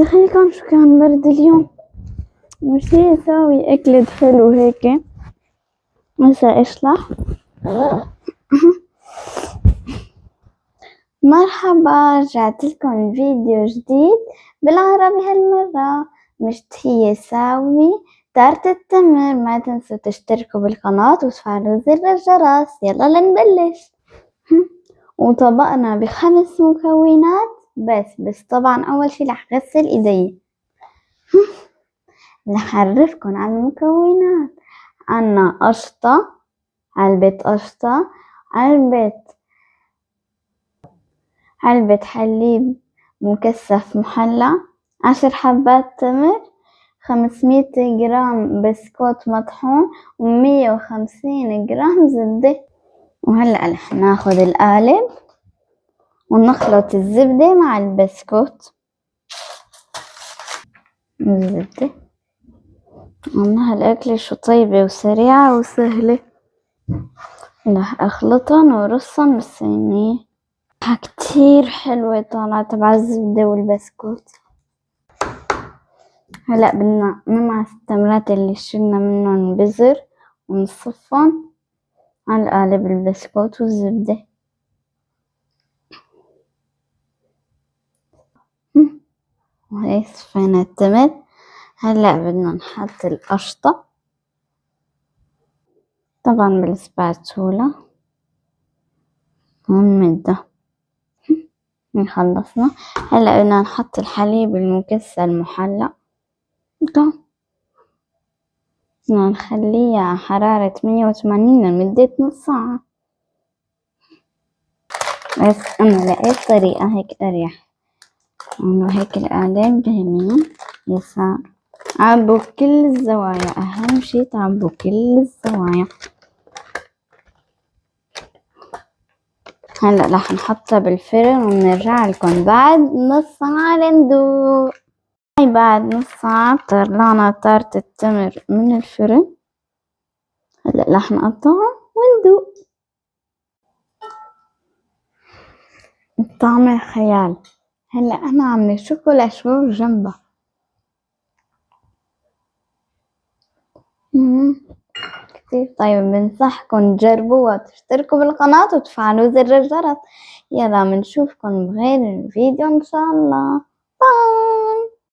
دخيلكم شو كان برد اليوم. مش يساوي أكلة حلو هيك مسا اشلح. مرحبا، رجعت لكم فيديو جديد بالعربي هالمرة. مش هي ساوي تارت التمر. ما تنسوا تشتركوا بالقناة وتفعلوا زر الجرس. يلا لنبلش. وطبقنا ب5 مكونات بس طبعا أول شي رح غسل إيدي. رح أعرفكن على المكونات. عنا قشطة، علبة قشطة، علبة حليب مكثف محلى، 10 حبات تمر، 500 جرام بسكوت مطحون، و150 جرام زبدة. وهلأ رح ناخد القالب ونخلط الزبدة مع البسكوت والزبدة. هالأكلة شو طيبة وسريعة وسهلة. رح أخلطن ورصن بالصينية. كتير حلوة طالعة تبع الزبدة والبسكوت. هلأ بدنا نمعس التمرات اللي شلنا منهم بذر ونصفن على القالب البسكوت والزبدة. وهي صفينا التمر. هلأ بدنا نحط القشطة طبعا بالسباتشولا ونمدها. خلصنا. هلأ بدنا نحط الحليب المكثف المحلى. بدنا نخليه على حرارة 180 لمدة نص ساعة. بس أنا لقيت طريقة هيك أريح. إنه هيك القالب بيمين يسار. عبوا كل الزوايا، أهم شي تعبوا كل الزوايا. هلأ رح نحطها بالفرن ونرجع لكم بعد نص ساعة لندوق. هاي بعد نص ساعة طلعنا تارت التمر من الفرن. هلأ رح نقطعها وندوق. الطعم خيال. هلأ أنا عم شوكولا شو جنبها. كتير طيب. بنصحكم تجربوها، تشتركوا بالقناة وتفعلوا زر الجرس. يلا منشوفكم بغير الفيديو إن شاء الله.